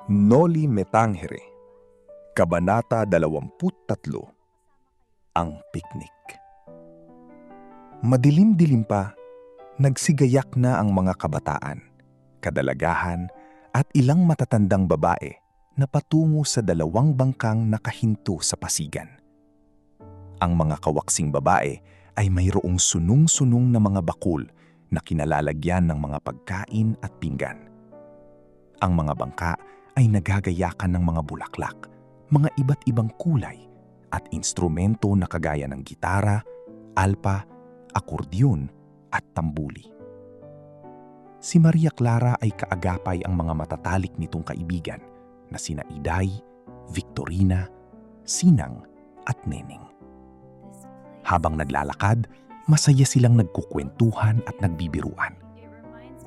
Noli Me Tangere, Kabanata 23, Ang Piknik. Madilim-dilim pa, nagsigayak na ang mga kabataan, kadalagahan at ilang matatandang babae na patungo sa dalawang bangkang nakahinto sa pasigan. Ang mga kawaksing babae ay mayroong sunung-sunung na mga bakul na kinalalagyan ng mga pagkain at pinggan. Ang mga bangka ay nagagayakan ng mga bulaklak, mga iba't ibang kulay at instrumento na kagaya ng gitara, alpa, akordeon at tambuli. Si Maria Clara ay kaagapay ang mga matatalik nitong kaibigan na sina Iday, Victorina, Sinang at Neneng. Habang naglalakad, masaya silang nagkukwentuhan at nagbibiruan.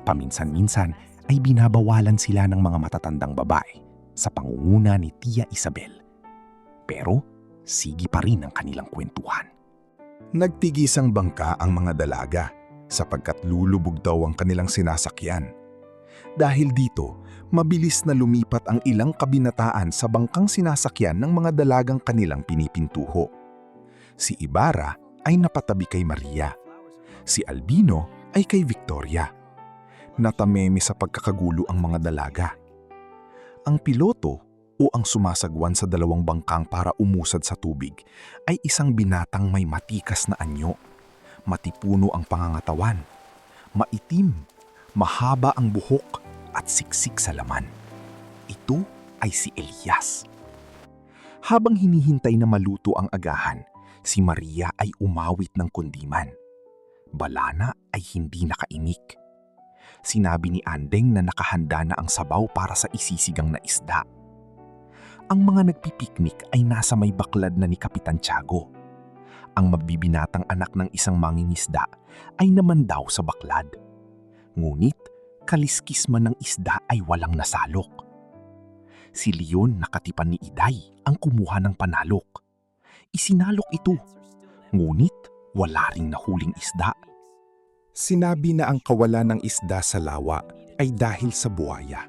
Paminsan-minsan ay binabawalan sila ng mga matatandang babae sa pangunguna ni Tia Isabel. Pero sige pa rin ang kanilang kwentuhan. Nagtigis ang bangka ang mga dalaga sapagkat lulubog daw ang kanilang sinasakyan. Dahil dito, mabilis na lumipat ang ilang kabinataan sa bangkang sinasakyan ng mga dalagang kanilang pinipintuho. Si Ibarra ay napatabi kay Maria. Si Albino ay kay Victoria. Natameme sa pagkakagulo ang mga dalaga. Ang piloto o ang sumasagwan sa dalawang bangkang para umusad sa tubig ay isang binatang may matikas na anyo. Matipuno ang pangangatawan, maitim, mahaba ang buhok at siksik sa laman. Ito ay si Elias. Habang hinihintay na maluto ang agahan, si Maria ay umawit ng kundiman. Balana ay hindi nakaimik. Sinabi ni Andeng na nakahanda na ang sabaw para sa isisigang na isda. Ang mga nagpipiknik ay nasa may baklad na ni Kapitan Tiago. Ang mabibinatang anak ng isang mangingisda ay naman daw sa baklad. Ngunit kaliskis man ng isda ay walang nasalok. Si Leon nakatipan ni Iday ang kumuha ng panalok. Isinalok ito, ngunit wala ring nahuling isda. Sinabi na ang kawalan ng isda sa lawa ay dahil sa buhaya.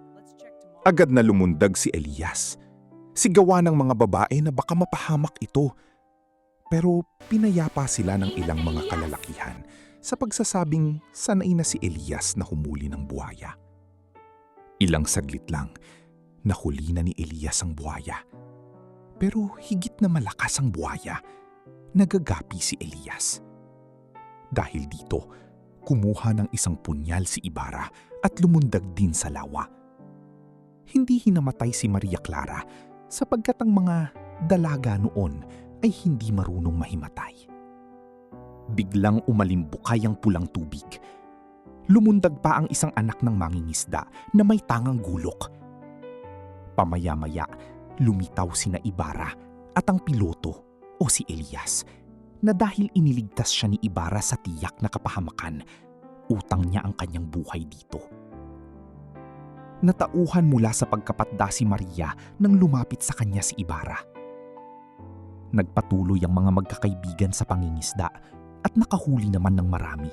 Agad na lumundag si Elias. Sigawa ng mga babae na baka mapahamak ito. Pero pinayapa sila ng ilang mga kalalakihan sa pagsasabing sanay na si Elias na humuli ng buhaya. Ilang saglit lang, nahuli na ni Elias ang buhaya. Pero higit na malakas ang buhaya, nagagapi si Elias. Dahil dito, kumuha ng isang punyal si Ibarra at lumundag din sa lawa. Hindi hinamatay si Maria Clara sapagkat ang mga dalaga noon ay hindi marunong mahimatay. Biglang umalimbukay ang pulang tubig. Lumundag pa ang isang anak ng mangingisda na may tangang gulok. Pamaya-maya, lumitaw sina Ibarra at ang piloto o si Elias na dahil iniligtas siya ni Ibarra sa tiyak na kapahamakan, utang niya ang kanyang buhay dito. Natauhan mula sa pagkapatda si Maria nang lumapit sa kanya si Ibarra. Nagpatuloy ang mga magkakaibigan sa pangingisda at nakahuli naman ng marami.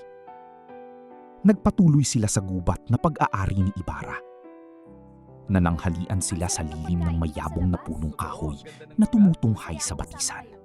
Nagpatuloy sila sa gubat na pag-aari ni Ibarra. Nananghalian sila sa lilim ng mayabong na punong kahoy na tumutunghay sa batisan.